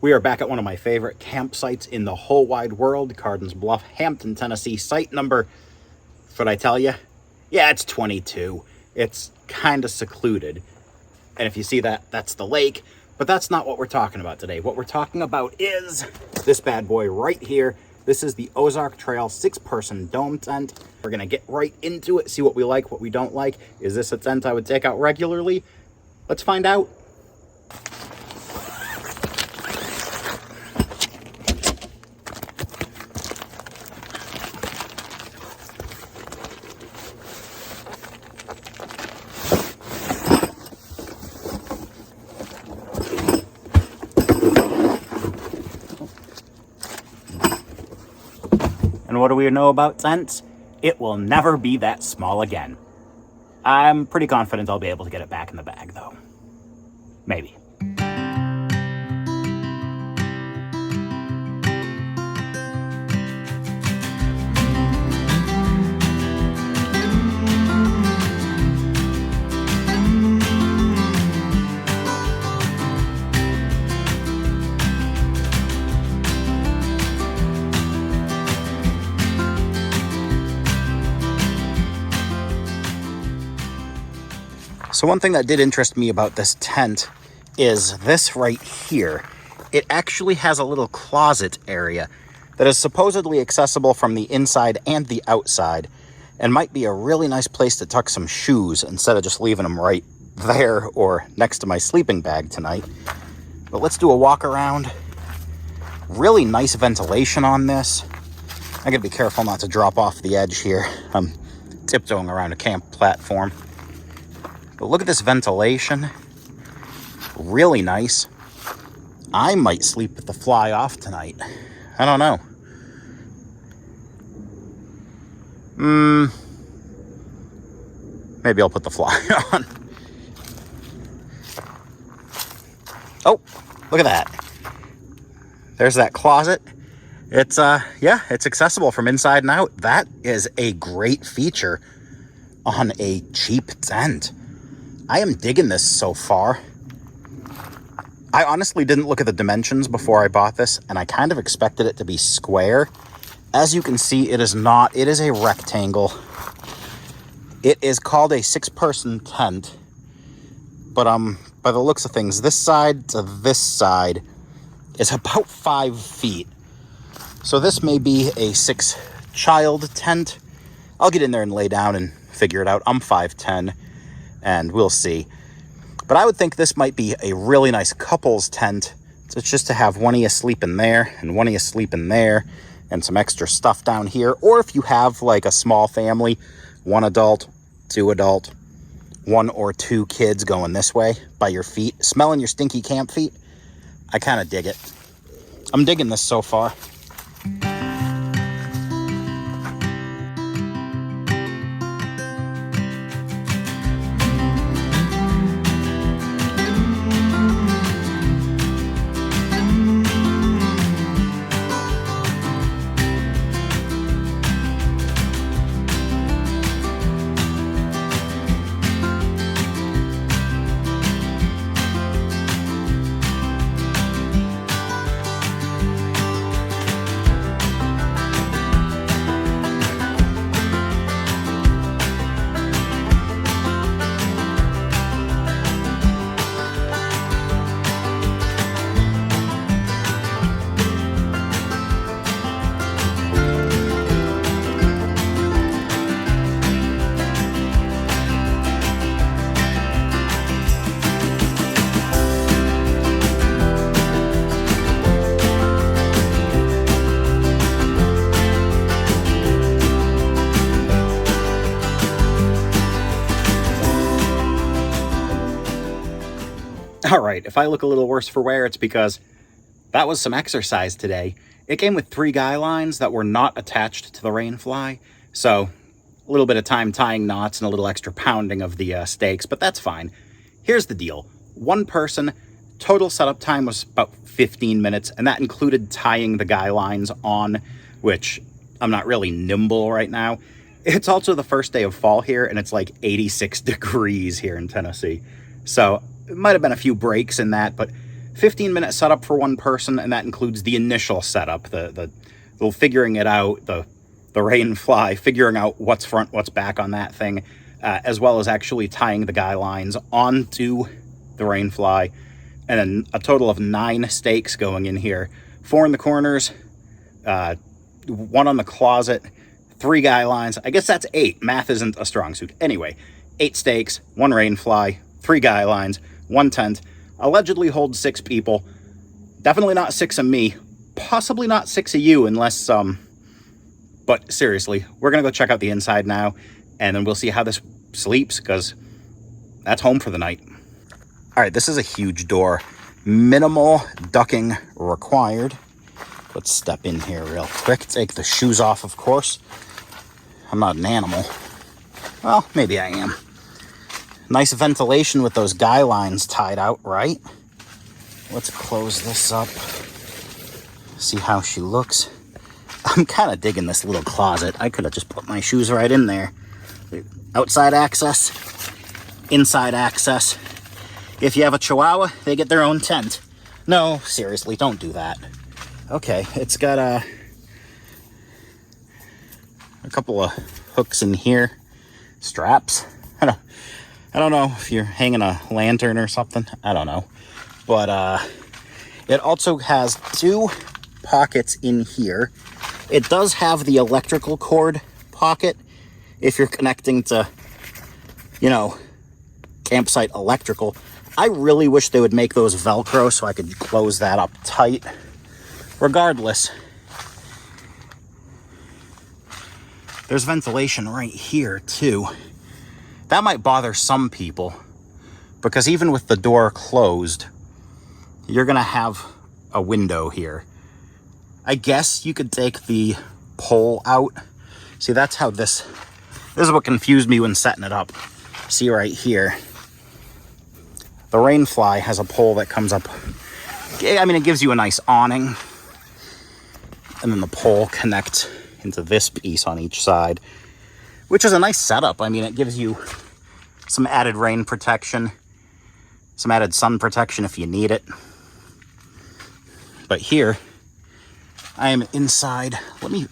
We are back at one of my favorite campsites in the whole wide world, Cardin's Bluff, Hampton, Tennessee, site number, should I tell you? Yeah, it's 22. It's kind of secluded. And if you see that, that's the lake, but that's not what we're talking about today. What we're talking about is this bad boy right here. This is the Ozark Trail 6-person dome tent. We're gonna get right into it, see what we like, what we don't like. Is this a tent I would take out regularly? Let's find out. And what do we know about tents? It will never be that small again. I'm pretty confident I'll be able to get it back in the bag, though. Maybe. So one thing that did interest me about this tent is this right here. It actually has a little closet area that is supposedly accessible from the inside and the outside, and might be a really nice place to tuck some shoes instead of just leaving them right there or next to my sleeping bag tonight. But let's do a walk around. Really nice ventilation on this. I gotta be careful not to drop off the edge here. I'm tiptoeing around a camp platform. But look at this ventilation. Really nice. I might sleep with the fly off tonight. I don't know. Maybe I'll put the fly on. Oh, look at that. There's that closet. It's, yeah, it's accessible from inside and out. That is a great feature on a cheap tent. I am digging this so far. I honestly didn't look at the dimensions before I bought this, and I kind of expected it to be square. As you can see, it is not. It is a rectangle. It is called a 6-person tent, but by the looks of things, this side to this side is about 5 feet. So this may be a 6-child tent. I'll get in there and lay down and figure it out. I'm 5'10", and we'll see. But I would think this might be a really nice couple's tent. It's just to have one of you sleep in there and one of you sleep in there and some extra stuff down here. Or if you have like a small family, 1 adult, 2 adult, 1 or 2 kids going this way by your feet, smelling your stinky camp feet. I kind of dig it. I'm digging this so far. All right, if I look a little worse for wear, it's because that was some exercise today. It came with 3 guy lines that were not attached to the rainfly, so a little bit of time tying knots and a little extra pounding of the stakes, but that's fine. Here's the deal. 1 person, total setup time was about 15 minutes, and that included tying the guy lines on, which I'm not really nimble right now. It's also the first day of fall here, and it's like 86 degrees here in Tennessee. So it might have been a few breaks in that, but 15-minute setup for one person, and that includes the initial setup, the figuring it out, the rain fly, figuring out what's front, what's back on that thing, as well as actually tying the guy lines onto the rain fly, and then a total of 9 stakes going in here, 4 in the corners, 1 on the closet, 3 guy lines. I guess that's 8. Math isn't a strong suit. Anyway, 8 stakes, 1 rain fly, 3 guy lines, 1 tent. Allegedly holds 6 people. Definitely not 6 of me. Possibly not 6 of you, unless but seriously, we're gonna go check out the inside now, and then we'll see how this sleeps, because that's home for the night. All right, this is a huge door. Minimal ducking required. Let's step in here real quick. Take the shoes off, of course. I'm not an animal. Well, maybe I am. Nice ventilation with those guy lines tied out, right? Let's close this up. See how she looks. I'm kind of digging this little closet. I could have just put my shoes right in there. Outside access, inside access. If you have a Chihuahua, they get their own tent. No, seriously, don't do that. Okay, it's got a couple of hooks in here, straps. I don't know if you're hanging a lantern or something. I don't know. But it also has 2 pockets in here. It does have the electrical cord pocket if you're connecting to, you know, campsite electrical. I really wish they would make those Velcro so I could close that up tight. Regardless, there's ventilation right here too. That might bother some people, because even with the door closed, you're gonna have a window here. I guess you could take the pole out. See, that's how this is what confused me when setting it up. See right here, the rain fly has a pole that comes up. I mean, it gives you a nice awning, and then the pole connects into this piece on each side, which is a nice setup. I mean, it gives you some added rain protection, some added sun protection if you need it. But here, I am inside.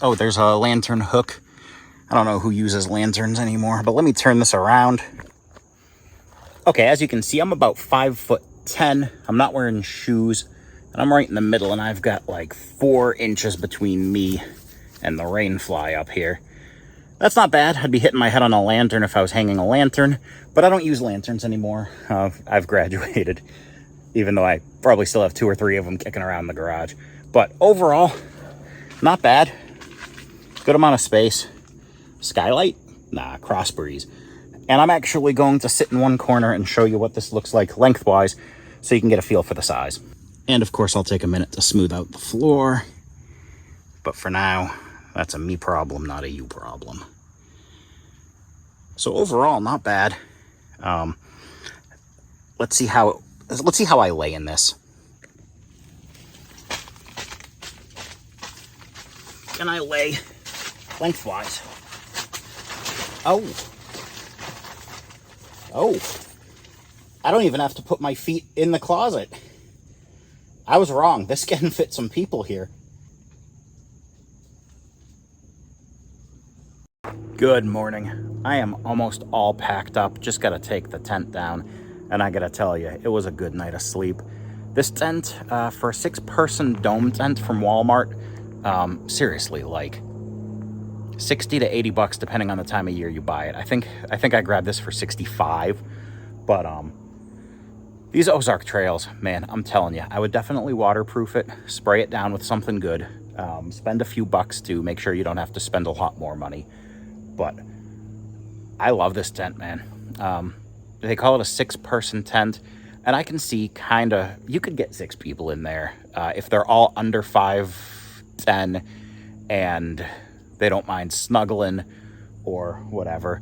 Oh, there's a lantern hook. I don't know who uses lanterns anymore, but let me turn this around. Okay, as you can see, I'm about 5'10". I'm not wearing shoes, and I'm right in the middle, and I've got like 4 inches between me and the rain fly up here. That's not bad. I'd be hitting my head on a lantern if I was hanging a lantern, but I don't use lanterns anymore. I've graduated, even though I probably still have 2 or 3 of them kicking around the garage. But overall, not bad. Good amount of space. Skylight? Nah, cross breeze. And I'm actually going to sit in one corner and show you what this looks like lengthwise so you can get a feel for the size. And of course, I'll take a minute to smooth out the floor. But for now, that's a me problem, not a you problem. So overall, not bad. Let's see how I lay in this. Can I lay lengthwise? Oh, I don't even have to put my feet in the closet. I was wrong. This can fit some people here. Good morning. I am almost all packed up. Just gotta take the tent down, and I gotta tell you, it was a good night of sleep. This tent, for a 6-person dome tent from Walmart, seriously, like $60 to $80 depending on the time of year you buy it. I think I grabbed this for $65, but these Ozark Trails, man, I'm telling you, I would definitely waterproof it, spray it down with something good, spend a few bucks to make sure you don't have to spend a lot more money. But I love this tent, man. They call it a 6-person tent, and I can see you could get 6 people in there if they're all under 5'10", and they don't mind snuggling or whatever.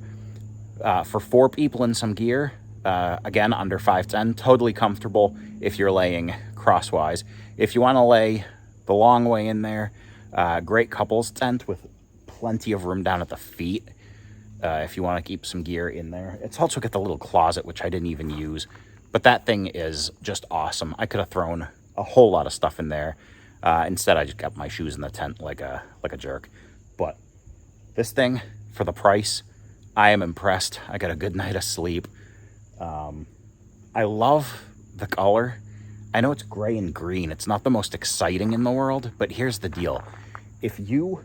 For 4 people in some gear, again, under 5'10", totally comfortable if you're laying crosswise. If you want to lay the long way in there, great couples tent with plenty of room down at the feet if you want to keep some gear in there. It's also got the little closet, which I didn't even use, But that thing is just awesome. I could have thrown a whole lot of stuff in there. Instead, I just got my shoes in the tent like a jerk. But this thing, for the price, I am impressed. I got a good night of sleep. I love the color. I know it's gray and green. It's not the most exciting in the world, but here's the deal. If you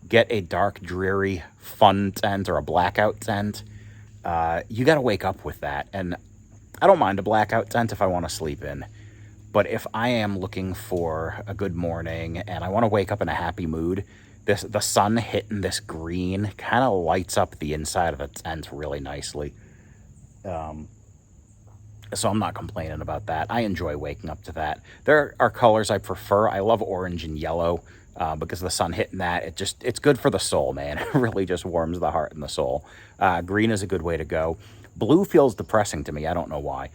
get a dark, dreary, fun tent or a blackout tent, you got to wake up with that. And I don't mind a blackout tent if I want to sleep in. But if I am looking for a good morning and I want to wake up in a happy mood, the sun hitting this green kind of lights up the inside of the tent really nicely. So I'm not complaining about that. I enjoy waking up to that. There are colors I prefer. I love orange and yellow because the sun hitting that, it's good for the soul, man. It really just warms the heart and the soul. Green is a good way to go. Blue feels depressing to me. I don't know why.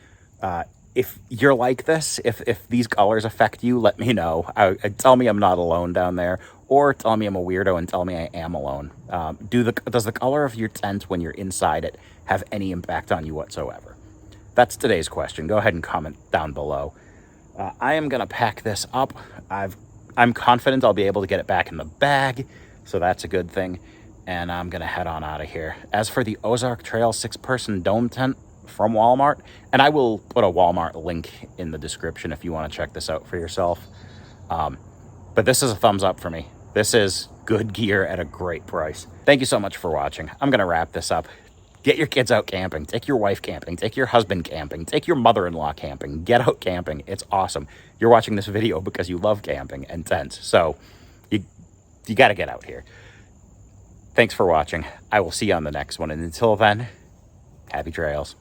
If you're like this, if these colors affect you, let me know. Tell me I'm not alone down there, or tell me I'm a weirdo and tell me I am alone. Does the color of your tent when you're inside it have any impact on you whatsoever? That's today's question. Go ahead and comment down below. I am going to pack this up. I'm confident I'll be able to get it back in the bag, so that's a good thing. And I'm going to head on out of here. As for the Ozark Trail 6-person dome tent from Walmart, and I will put a Walmart link in the description if you want to check this out for yourself. But this is a thumbs up for me. This is good gear at a great price. Thank you so much for watching. I'm going to wrap this up. Get your kids out camping. Take your wife camping. Take your husband camping. Take your mother-in-law camping. Get out camping. It's awesome. You're watching this video because you love camping and tents. So you got to get out here. Thanks for watching. I will see you on the next one. And until then, happy trails.